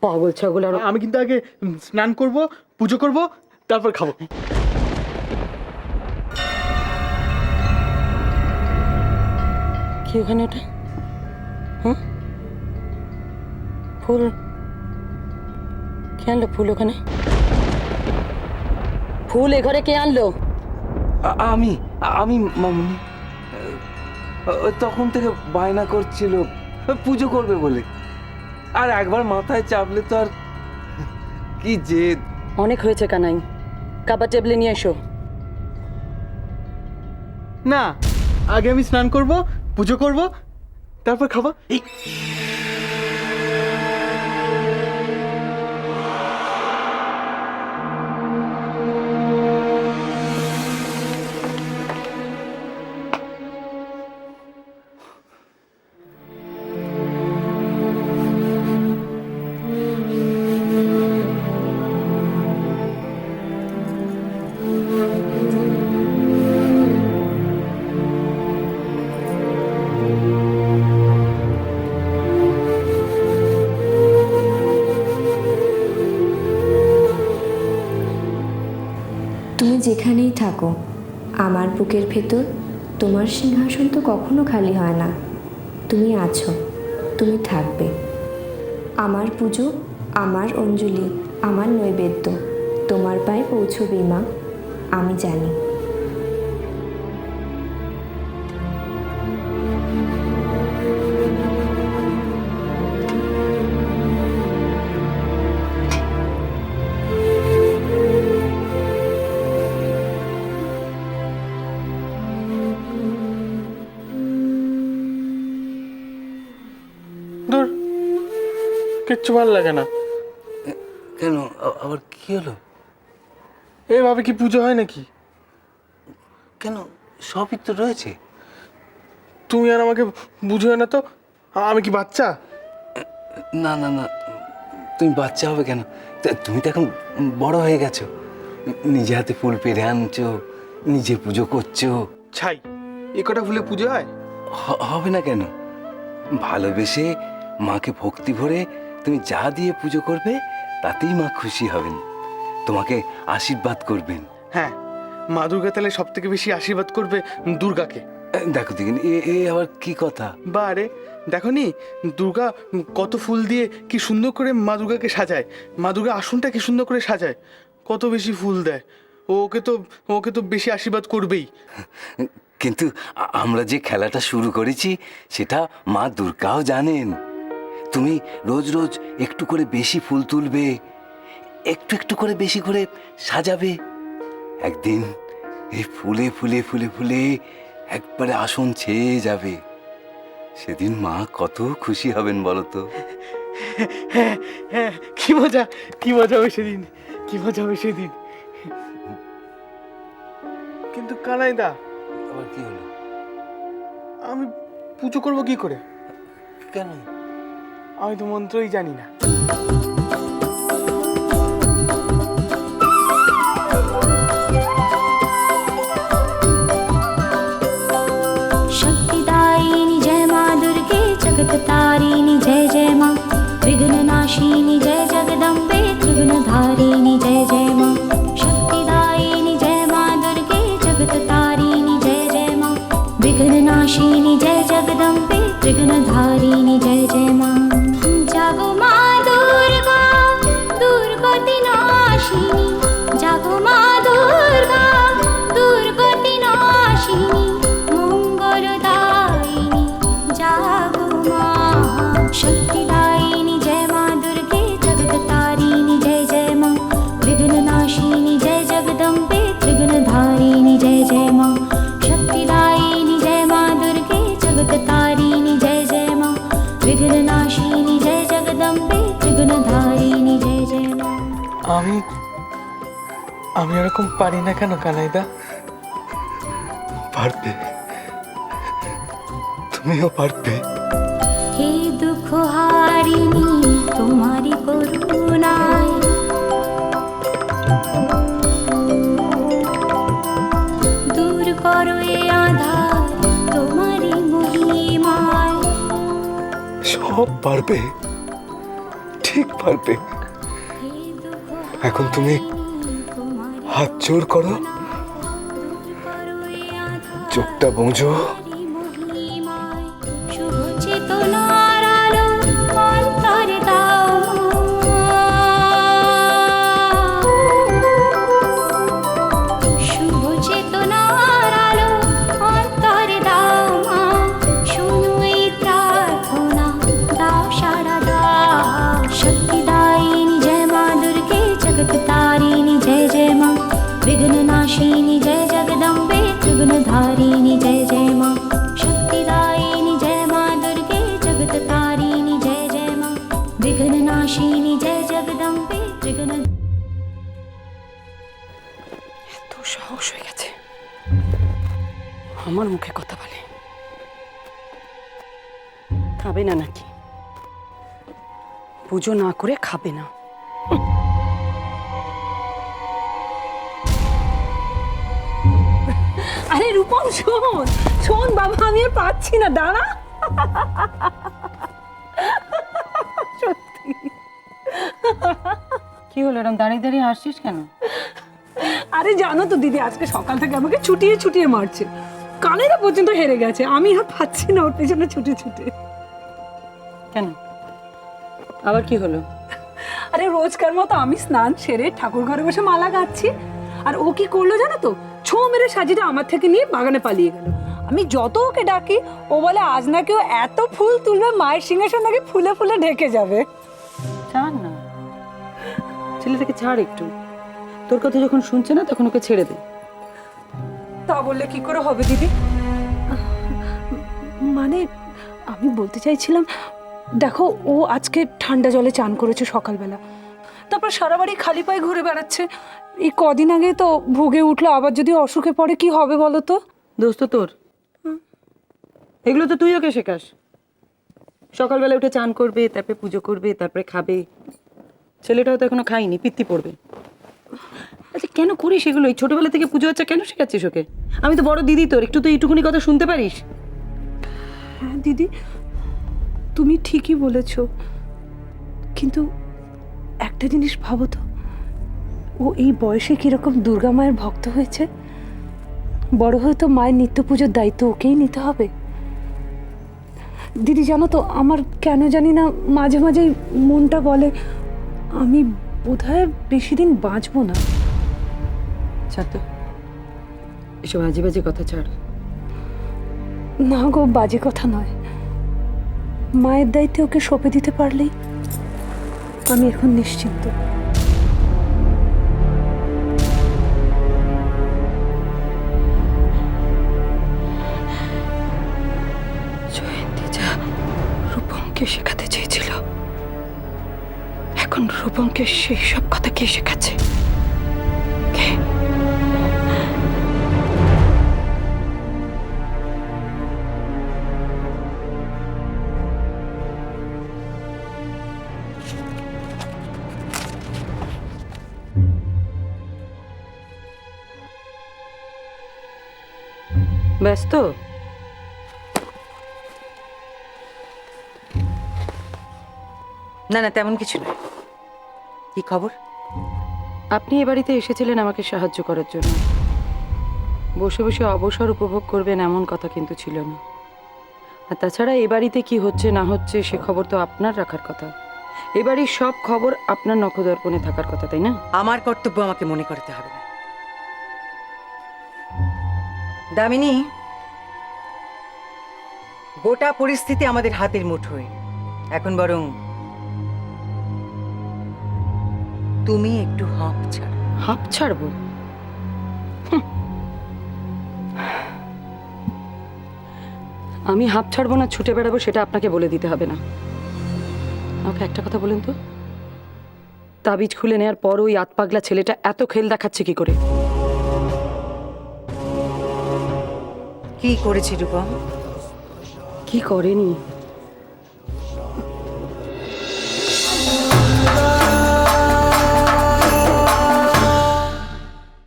পাগল ছাগল। আর আমি কিন্তু আগে স্নান করব, পুজো করব, তারপর খাবো। কি ওখানে ওটা? হুম, ফুল কে আনলো? ফুল ওখানে, ফুল এ ঘরে কে আনলো? আমি আমি মামুনি তখন থেকে বায়না করছিল পুজো করবে বলে, আর একবার মাথায় চাপলে তো আর কি জেদ। অনেক হয়েছে কানাই, খাবার টেবিলে নিয়ে এসো। না, আগে আমি স্নান করব, পুজো করব, তারপর খাবো। এই তুমি যেখানেই থাকো, আমার বুকের ভেতর তোমার সিংহাসন তো কখনো খালি হয় না। তুমি আছো, তুমি থাকবে। আমার পুজো, আমার অঞ্জলি, আমার নৈবেদ্য তোমার পায়ে পৌঁছবেই মা, আমি জানি। দূর, কিচ্ছু ভালো লাগে না। কেন, আবার কি হলো? এভাবে কি পুজো হয় নাকি? কেন, সবই তো রয়েছে। তুমি আর আমাকে বুঝোয় না তো, আমি কি বাচ্চা? না না না, তুমি বাচ্চা হবে কেন? তুমি তো এখন বড় হয়ে গেছো, নিজে হাতে ফুল পেরে আনছো, নিজে পুজো করছো। ছাই, এ কটা ফুলে পুজো হয়? হবে না কেন? ভালোবেসে মাকে ভক্তি ভরে তুমি যা দিয়ে পুজো করবে তাতেই মা খুশি হবেন, তোমাকে আশীর্বাদ করবেন। হ্যাঁ, মা দুর্গা তাহলে সব থেকে বেশি আশীর্বাদ করবে দুর্গাকে। দেখো দেখিনি, এ আবার কি কথা? বারে, দেখো নি দুর্গা কত ফুল দিয়ে কি সুন্দর করে মা দুর্গাকে সাজায়, মা দুর্গা আসনটা কি সুন্দর করে সাজায়, কত বেশি ফুল দেয়। ওকে তো বেশি আশীর্বাদ করবেই। কিন্তু আমরা যে খেলাটা শুরু করেছি সেটা মা দুর্গাও জানেন। তুমি রোজ রোজ একটু করে বেশি ফুল তুলবে, একটু একটু করে বেশি করে সাজাবে, একদিন এই ফুলে ফুলে ফুলে ফুলে একবারে আসন ছেয়ে যাবে। সেদিন মা কত খুশি হবেন বলো তো। হ্যাঁ হ্যাঁ, কি মজা হবে সেদিন, কি মজা হবে সেদিন। কিন্তু কানাইদা, আবার কি হলো? আমি পুজো করব কি করে? কেন? আমি তো মন্ত্রই জানি না। शक्तिदायिनी जय माँ दुर्गे, जगत्तारिणी जय जय माँ, विघ्ननाशिनी जय जगदम्बे, त्रिगुणधारिणी जय जय माँ। शक्तिदायिनी जय माँ दुर्गे, जगत्तारिणी जय जय माँ, विघ्ननाशिनी जय जगदम्बे, त्रिगुणधारिणी जय जय माँ। जागो माँ दुर्गा, दुर्गति नाशिनी, जागो माँ दुर्गा, दुर्गति नाशिनी, मंगलदायिनी जागो माँ। शक्तिदायिनी जय माँ दुर्गे, जगत्तारिणी जय जय माँ, विघ्ननाशिनी जय जगदम्बे, त्रिगुणधारिणी जय जय माँ। शक्तिदायिनी जय माँ दुर्गे, जगत्तारिणी जय जय माँ, विघ्ननाशिनी जय जगदम्बे, त्रिगुणधारिणी जय जय माँ। আমি এরকম পারি না কেন কানাইদা? পারবে, তুমিও পারবে। हे दुख हारिणी तुम्हारी करुणाय, दूर करो ये आधार तुम्हारी महिमाय। সব পারবে, ঠিক পারবে। এখন তুমি হাত জোর করো, চোখটা বোঝো। শুভ চেতনার আলো অন্তরে দাও শুভ চেতনার আলো অন্তরে দাও মা শুনো এই প্রার্থনা দাও সাড়া দাও শক্তিদায়িনী জয় মা দুর্গে জগৎ তারিণী জয় জয় মা विघ्न नाशिनी जय जगदम्बे त्रिगुण धारिणी जय जय माँ शक्तिदायिनी जय माँ दुर्गे जगत तारिणी जय जय माँ विघ्न नाशिनी जय जगदम्बे त्रिगुण এত সাহস হয়ে গেছে আমার মুখে কথা বলে। খাবে না নাকি? পুজো না করে খাবে না? আরে রূপম শোন শোন বাবা, আমি আর পাচ্ছি না, দাঁড়া। সত্যি কি হলো, এরকম দাঁড়িয়ে দাঁড়িয়ে হাসছিস কেন? আরে জানো তো দিদি, আজকে সকাল থেকে আমাকে ছুটিয়ে ছুটিয়ে মারছে, কানেরা পর্যন্ত হেরে গেছে, আমি আর পাচ্ছি না ওর পেছনে ছুটে ছুটে। কেন, আবার কি হলো? আরে রোজকার মতো আমি স্নান সেরে ঠাকুর ঘরে বসে মালা গাচ্ছি, আর ও কি করলো জানো তো, ছো মেরে সাজিটা আমার থেকে নিয়ে বাগানে পালিয়ে গেল। আমি যত ওকে ডাকি ও বলে আজ নাকি ও এত ফুল তুলবে মায়ের সিংহাসন নাকি ফুলে ফুলে ঢেকে যাবে। ছাড় না, ছেলেটাকে ছাড় একটু। তোর কথা যখন শুনছে না তখন ওকে ছেড়ে দে। তা বললে কি করে হবে দিদি? মানে আমি বলতে চাইছিলাম, দেখো ও আজকে ঠান্ডা জলে চান করেছে সকালবেলা, তারপর সারা বাড়ি খালি পায়ে ঘুরে বেড়াচ্ছে। এই কদিন আগে তো ভুগে উঠলো, আবার যদি অসুখে পড়ে কি হবে বলো তো? দোস্ত তোর এগুলো তো তুই ওকে শেখাস। সকালবেলা উঠে চান করবে, তারপরে পুজো করবে, তারপরে খাবে। ছেলেটাও তো এখনো খাইনি, পিত্তি পড়বে। আচ্ছা কেন করিস এগুলো? এই ছোটবেলা থেকে পুজো হচ্ছে কেন শেখাচ্ছিস ওকে? আমি তো বড় দিদি তোর, একটু তো এইটুকুনি কথা শুনতে পারিস। হ্যাঁ দিদি, তুমি ঠিকই বলেছ, কিন্তু একটা জিনিস ভাবো তো, ও এই বয়সে কিরকম দুর্গা মায়ের ভক্ত হয়েছে। বড় হয়ে তো মায়ের নিত্য পুজোর দায়িত্ব ওকেই নিতে হবে। দিদি জানো তো, আমার কেন জানি না মাঝে মাঝেই মনটা বলে আমি বোধহয় বেশি দিন বাঁচবো না। ছাড় তো, এসব বাজে বাজে কথা ছাড়। না গো, বাজে কথা নয়, মায়ের দায়িত্বে ওকে সঁপে দিতে পারলেই আমি এখন নিশ্চিন্ত। জয়ন্তী যা রূপমকে শেখাতে চেয়েছিল, এখন রূপমকে সেই সব কথা কে শেখাচ্ছে? কে? ব্যস্ত? না না, তেমন কিছু নয়। কি খবর? আপনি এ বাড়িতে এসেছিলেন আমাকে সাহায্য করার জন্য। বসে বসে অবসর উপভোগ করবেন এমন কথা কিন্তু ছিল না। আর তাছাড়া এ বাড়িতে কি হচ্ছে না হচ্ছে সে খবর তো আপনার রাখার কথা। এ বাড়ির সব খবর আপনার নখদর্পণে থাকার কথা, তাই না? আমার কর্তব্য আমাকে মনে করতে হবে না। দামিনী, গোটা পরিস্থিতি আমাদের হাতের মুঠোয়। এখন বরং তুমি একটু হাঁপ ছাড়ো। হাঁপ ছাড়বো? আমি হাঁপ ছাড়বো না ছুটে বেড়াবো সেটা আপনাকে বলে দিতে হবে না। আমাকে একটা কথা বলেন তো, তাবিজ খুলে নেওয়ার পর ওই আতপাগলা ছেলেটা এত খেল দেখাচ্ছে কি করে? কি করেছি রূপম? কি করেনি